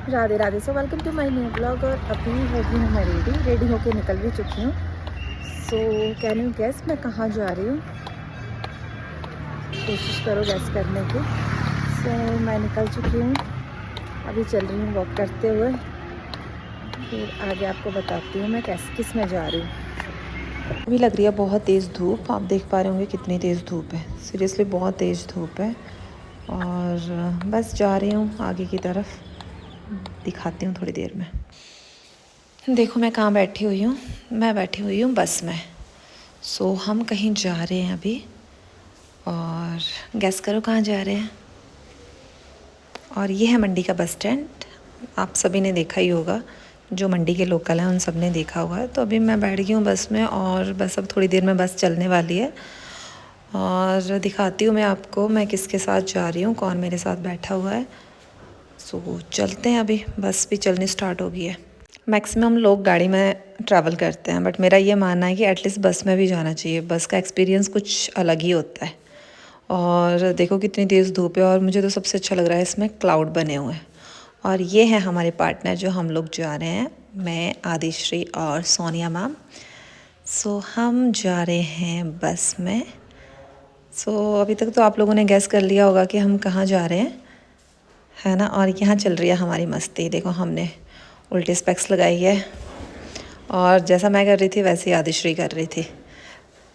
Radhe Radhe. So welcome to my new blog. और अभी हो गई हूँ मैं रेडी होके निकल भी चुकी हूँ। सो कैन यू गेस मैं कहाँ जा रही हूँ? कोशिश करो गेस करने की। सो मैं निकल चुकी हूँ, अभी चल रही हूँ वॉक करते हुए। फिर आगे आपको बताती हूँ मैं किस में जा रही हूँ। अभी लग रही है बहुत तेज़ धूप, आप देख पा रहे होंगे कितनी तेज़ धूप है। सीरियसली बहुत तेज़ धूप है। और बस जा रही हूँ आगे की तरफ, दिखाती हूँ थोड़ी देर में। देखो मैं कहाँ बैठी हुई हूँ, मैं बैठी हुई हूँ बस में। सो हम कहीं जा रहे हैं अभी, और गेस करो कहाँ जा रहे हैं। और ये है मंडी का बस स्टैंड, आप सभी ने देखा ही होगा, जो मंडी के लोकल हैं उन सब ने देखा हुआ है। तो अभी मैं बैठ गई हूँ बस में, और बस अब थोड़ी देर में बस चलने वाली है। और दिखाती हूँ मैं आपको मैं किसके साथ जा रही हूँ, कौन मेरे साथ बैठा हुआ है। सो चलते हैं, अभी बस भी चलनी स्टार्ट हो गई है। मैक्सिमम लोग गाड़ी में ट्रैवल करते हैं, बट मेरा ये मानना है कि एटलीस्ट बस में भी जाना चाहिए। बस का एक्सपीरियंस कुछ अलग ही होता है। और देखो कितनी तेज़ धूप है, और मुझे तो सबसे अच्छा लग रहा है इसमें क्लाउड बने हुए हैं। और ये है हमारे पार्टनर जो हम लोग जा रहे हैं, मैं, आदिश्री और सोनिया मैम। सो हम जा रहे हैं बस में। सो अभी तक तो आप लोगों ने गैस कर लिया होगा कि हम कहाँ जा रहे हैं, है ना। और यहाँ चल रही है हमारी मस्ती। देखो हमने उल्टे स्पेक्स लगाई है, और जैसा मैं कर रही थी वैसे ही आदिश्री कर रही थी।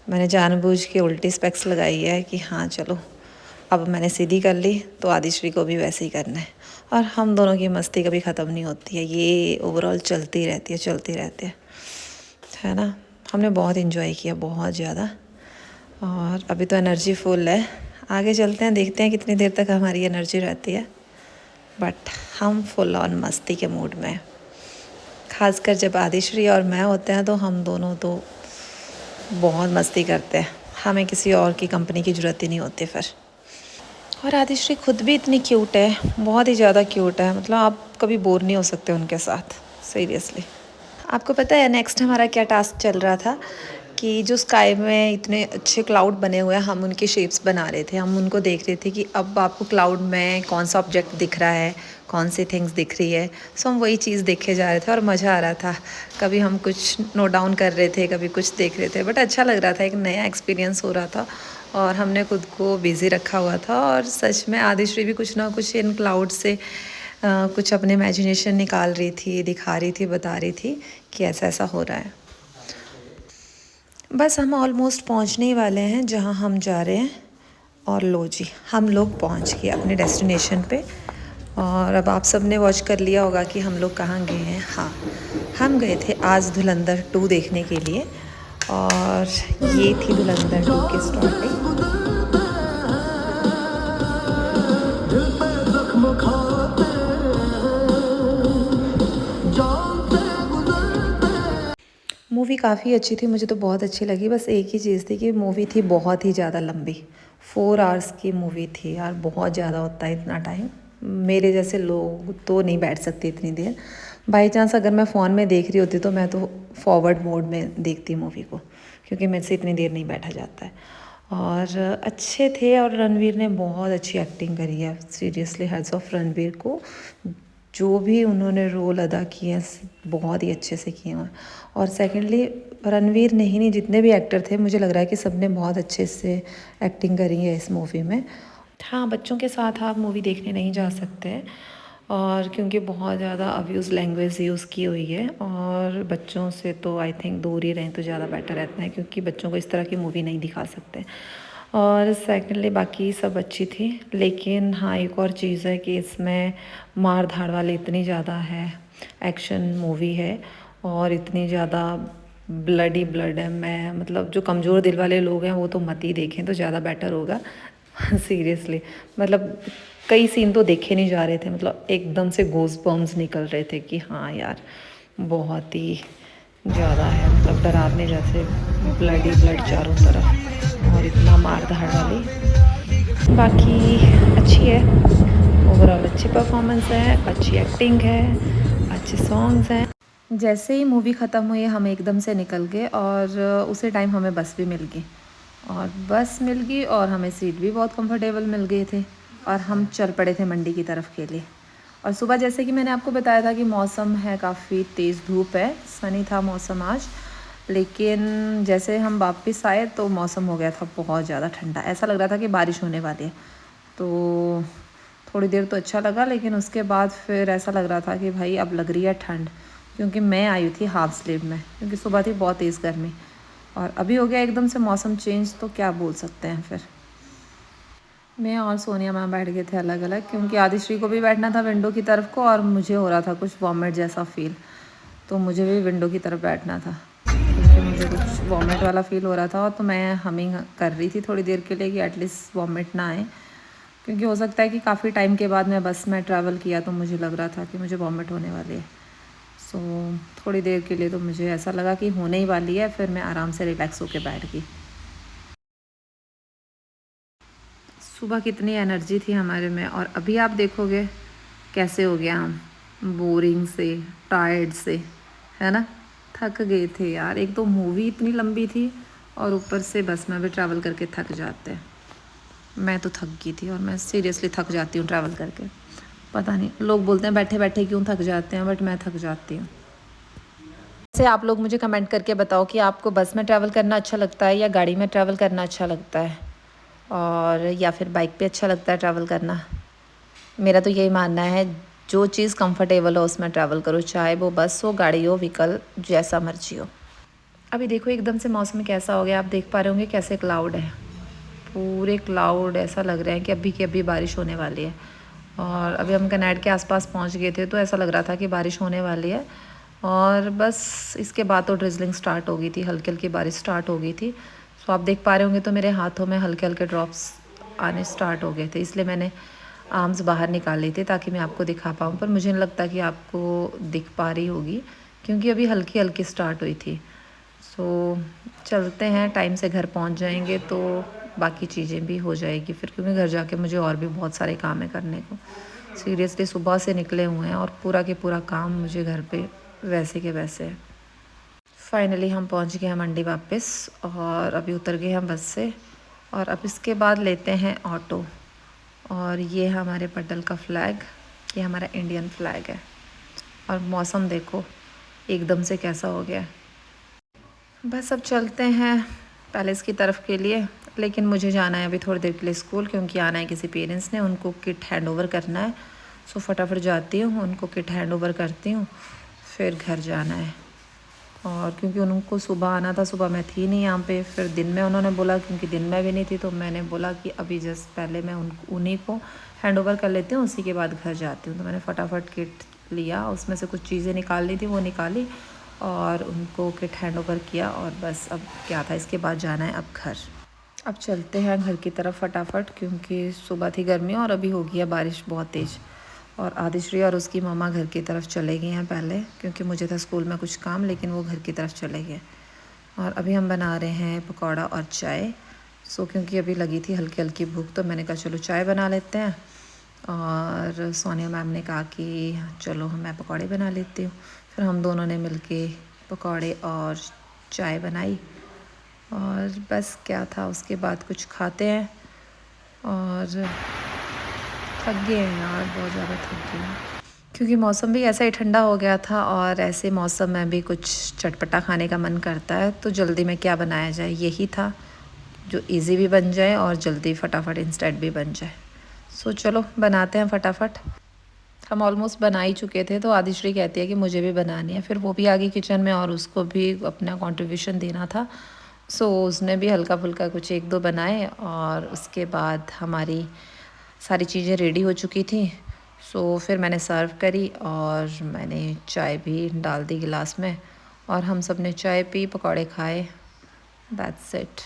मैंने जानबूझ के उल्टी स्पेक्स लगाई है कि हाँ चलो, अब मैंने सीधी कर ली तो आदिश्री को भी वैसे ही करना है। और हम दोनों की मस्ती कभी ख़त्म नहीं होती है, ये ओवरऑल चलती रहती है, चलती रहती है ना। हमने बहुत इन्जॉय किया, बहुत ज़्यादा। और अभी तो एनर्जी फुल है, आगे चलते हैं, देखते हैं कितनी देर तक हमारी एनर्जी रहती है। बट हम फुल ऑन मस्ती के मूड में, खासकर जब आदिश्री और मैं होते हैं तो हम दोनों तो बहुत मस्ती करते हैं, हमें किसी और की कंपनी की ज़रूरत ही नहीं होती फिर। और आदिश्री खुद भी इतनी क्यूट है, बहुत ही ज़्यादा क्यूट है, मतलब आप कभी बोर नहीं हो सकते उनके साथ, सीरियसली। आपको पता है नेक्स्ट हमारा क्या टास्क चल रहा था, कि जो स्काई में इतने अच्छे क्लाउड बने हुए हैं, हम उनके शेप्स बना रहे थे। हम उनको देख रहे थे कि अब आपको क्लाउड में कौन सा ऑब्जेक्ट दिख रहा है, कौन सी थिंग्स दिख रही है। सो हम वही चीज़ देखे जा रहे थे, और मज़ा आ रहा था। कभी हम कुछ नोट डाउन कर रहे थे, कभी कुछ देख रहे थे, बट अच्छा लग रहा था, एक नया एक्सपीरियंस हो रहा था। और हमने खुद को बिज़ी रखा हुआ था, और सच में आदिश्री भी कुछ ना कुछ इन क्लाउड से कुछ अपने इमेजिनेशन निकाल रही थी, दिखा रही थी, बता रही थी कि ऐसा ऐसा हो रहा है। बस हम ऑलमोस्ट पहुंचने ही वाले हैं जहां हम जा रहे हैं। और लो जी, हम लोग पहुंच गए अपने डेस्टिनेशन पे। और अब आप सब ने वॉच कर लिया होगा कि हम लोग कहाँ गए हैं। हाँ, हम गए थे आज धुरंधर 2 देखने के लिए, और ये थी धुरंधर 2 की स्टार्टिंग। मूवी काफ़ी अच्छी थी, मुझे तो बहुत अच्छी लगी। बस एक ही चीज़ थी कि मूवी थी बहुत ही ज़्यादा लंबी, 4 आवर्स की मूवी थी यार, बहुत ज़्यादा होता है इतना टाइम। मेरे जैसे लोग तो नहीं बैठ सकते इतनी देर। बाई चांस अगर मैं फ़ोन में देख रही होती तो मैं तो फॉरवर्ड मोड में देखती मूवी को, क्योंकि मेरे से इतनी देर नहीं बैठा जाता है। और अच्छे थे, और रणवीर ने बहुत अच्छी एक्टिंग करी है, सीरियसली हैट्स ऑफ रणवीर को। जो भी उन्होंने रोल अदा किए हैं बहुत ही अच्छे से किए हैं। और सेकेंडली रणवीर नहीं, जितने भी एक्टर थे, मुझे लग रहा है कि सब ने बहुत अच्छे से एक्टिंग करी है इस मूवी में। हाँ, बच्चों के साथ आप मूवी देखने नहीं जा सकते, और क्योंकि बहुत ज़्यादा अब्यूज़ लैंग्वेज यूज़ की हुई है, और बच्चों से तो आई थिंक दूर ही रहें तो ज़्यादा बेटर रहता है, क्योंकि बच्चों को इस तरह की मूवी नहीं दिखा सकते। और सेकेंडली बाकी सब अच्छी थी, लेकिन हाँ एक और चीज़ है कि इसमें मार धाड़ वाली इतनी ज़्यादा है, एक्शन मूवी है, और इतनी ज़्यादा ब्लडी ब्लड है। मैं मतलब जो कमज़ोर दिल वाले लोग हैं वो तो मत ही देखें तो ज़्यादा बेटर होगा। सीरियसली, मतलब कई सीन तो देखे नहीं जा रहे थे, मतलब एकदम से गोज़ बम्स निकल रहे थे कि हाँ यार बहुत ही ज़्यादा है, मतलब डरावने जैसे, ब्लडी ब्लड चारों तरफ, और इतना मार धाड़ वाली। बाकी अच्छी है, ओवरऑल अच्छी परफॉर्मेंस है, अच्छी एक्टिंग है, अच्छे सॉन्ग्स हैं। जैसे ही मूवी ख़त्म हुई हम एकदम से निकल गए, और उसी टाइम हमें बस भी मिल गई। और बस मिल गई और हमें सीट भी बहुत कंफर्टेबल मिल गए थे, और हम चल पड़े थे मंडी की तरफ के लिए। और सुबह जैसे कि मैंने आपको बताया था कि मौसम है काफ़ी तेज़, धूप है, सनी था मौसम आज, लेकिन जैसे हम वापस आए तो मौसम हो गया था बहुत ज़्यादा ठंडा। ऐसा लग रहा था कि बारिश होने वाली है। तो थोड़ी देर तो अच्छा लगा, लेकिन उसके बाद फिर ऐसा लग रहा था कि भाई अब लग रही है ठंड, क्योंकि मैं आई थी हाफ स्लीव में, क्योंकि सुबह थी बहुत तेज़ गर्मी और अभी हो गया एकदम से मौसम चेंज, तो क्या बोल सकते हैं फिर। मैं और सोनिया मैम बैठ गए थे अलग अलग, क्योंकि आदिश्री को भी बैठना था विंडो की तरफ को और मुझे हो रहा था कुछ वॉमिट जैसा फील, तो मुझे भी विंडो की तरफ बैठना था, क्योंकि मुझे कुछ वॉमिट वाला फील हो रहा था। और तो मैं हमिंग कर रही थी थोड़ी देर के लिए कि एटलीस्ट वॉमिट ना आए, क्योंकि हो सकता है कि काफ़ी टाइम के बाद मैं बस में ट्रैवल किया तो मुझे लग रहा था कि मुझे वॉमिट होने वाली है। सो थोड़ी देर के लिए तो मुझे ऐसा लगा कि होने ही वाली है, फिर मैं आराम से रिलैक्स होकर बैठ गई। सुबह कितनी एनर्जी थी हमारे में, और अभी आप देखोगे कैसे हो गया हम, बोरिंग से, टायर्ड से, है ना। थक गए थे यार, एक तो मूवी इतनी लंबी थी और ऊपर से बस में भी ट्रैवल करके थक जाते हैं। मैं तो थक गई थी, और मैं सीरियसली थक जाती हूँ ट्रैवल करके। पता नहीं लोग बोलते हैं बैठे बैठे क्यों थक जाते हैं, बट मैं थक जाती हूँ। वैसे आप लोग मुझे कमेंट करके बताओ कि आपको बस में ट्रैवल करना अच्छा लगता है या गाड़ी में ट्रैवल करना अच्छा लगता है, और या फिर बाइक पे अच्छा लगता है ट्रैवल करना। मेरा तो यही मानना है, जो चीज़ कंफर्टेबल हो उसमें ट्रैवल करो, चाहे वो बस हो, गाड़ी हो, व्हीकल जैसा मर्जी हो। अभी देखो एकदम से मौसम कैसा हो गया, आप देख पा रहे होंगे कैसे क्लाउड है, पूरे क्लाउड, ऐसा लग रहा है कि अभी की अभी बारिश होने वाली है। और अभी हम कनाड के आसपास पहुंच गए थे, तो ऐसा लग रहा था कि बारिश होने वाली है, और बस इसके बाद तो ड्रिजलिंग स्टार्ट हो गई थी, हल्की हल्की बारिश स्टार्ट हो गई थी। सो आप देख पा रहे होंगे तो मेरे हाथों में हल्के हल्के ड्रॉप्स आने स्टार्ट हो गए थे, इसलिए मैंने आर्म्स बाहर निकाल ली थी ताकि मैं आपको दिखा पाऊँ, पर मुझे नहीं लगता कि आपको दिख पा रही होगी, क्योंकि अभी हल्की हल्की स्टार्ट हुई थी। सो चलते हैं, टाइम से घर पहुंच जाएंगे तो बाकी चीज़ें भी हो जाएगी फिर, क्योंकि घर जाके मुझे और भी बहुत सारे काम है करने को। सीरियसली सुबह से निकले हुए हैं और पूरा के पूरा काम मुझे घर पे वैसे के वैसे है। फाइनली हम पहुंच गए हैं मंडी वापस, और अभी उतर गए हम बस से, और अब इसके बाद लेते हैं ऑटो। और ये हमारे पटल का फ्लैग, ये हमारा इंडियन फ्लैग है। और मौसम देखो एकदम से कैसा हो गया। बस अब चलते हैं पैलेस की तरफ के लिए, लेकिन मुझे जाना है अभी थोड़ी देर के लिए स्कूल, क्योंकि आना है किसी पेरेंट्स ने, उनको किट हैंड ओवर करना है। सो फटाफट जाती हूँ, उनको किट हैंड ओवर करती हूँ, फिर घर जाना है। और क्योंकि उनको सुबह आना था, सुबह मैं थी नहीं यहाँ पे, फिर दिन में उन्होंने बोला, क्योंकि दिन में भी नहीं थी, तो मैंने बोला कि अभी जस्ट पहले मैं उन्हीं को हैंड ओवर कर लेती हूँ, उसी के बाद घर जाती हूँ। तो मैंने फटाफट किट लिया, उसमें से कुछ चीज़ें निकालनी थी वो निकाली, और उनको किट हैंड ओवर किया, और बस अब क्या था, इसके बाद जाना है अब घर। अब चलते हैं घर की तरफ फटाफट, क्योंकि सुबह थी गर्मी और अभी हो गई है बारिश बहुत तेज़। और आदिश्री और उसकी मम्मा घर की तरफ चले गए हैं पहले, क्योंकि मुझे था स्कूल में कुछ काम, लेकिन वो घर की तरफ चले गए। और अभी हम बना रहे हैं पकौड़ा और चाय। सो क्योंकि अभी लगी थी हल्की हल्की भूख, तो मैंने कहा चलो चाय बना लेते हैं, और सोनिया मैम ने कहा कि चलो मैं पकौड़े बना लेती हूँ। फिर हम दोनों ने मिलके पकौड़े और चाय बनाई, और बस क्या था, उसके बाद कुछ खाते हैं। और थक गए हैं यार, बहुत ज़्यादा थक गए हैं, क्योंकि मौसम भी ऐसा ही ठंडा हो गया था, और ऐसे मौसम में भी कुछ चटपटा खाने का मन करता है, तो जल्दी में क्या बनाया जाए, यही था जो इजी भी बन जाए और जल्दी फटाफट इंस्टेंट भी बन जाए। सो चलो बनाते हैं फटाफट। हम ऑलमोस्ट बना ही चुके थे, तो आदिश्री कहती है कि मुझे भी बनानी है, फिर वो भी आ गई किचन में और उसको भी अपना कंट्रीब्यूशन देना था। सो उसने भी हल्का फुल्का कुछ एक दो बनाए, और उसके बाद हमारी सारी चीज़ें रेडी हो चुकी थी। सो फिर मैंने सर्व करी, और मैंने चाय भी डाल दी गिलास में, और हम सब ने चाय पी, पकौड़े खाए, दैट्स इट।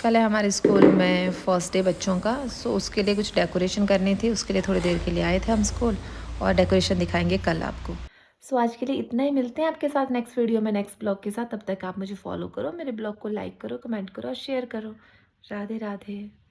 कल है हमारे स्कूल में फर्स्ट डे बच्चों का, सो उसके लिए कुछ डेकोरेशन करनी थी, उसके लिए थोड़ी देर के लिए आए थे हम स्कूल, और डेकोरेशन दिखाएंगे कल आपको। सो आज के लिए इतना ही, मिलते हैं आपके साथ नेक्स्ट वीडियो में नेक्स्ट ब्लॉग के साथ। तब तक आप मुझे फॉलो करो, मेरे ब्लॉग को लाइक करो, कमेंट करो और शेयर करो। राधे राधे।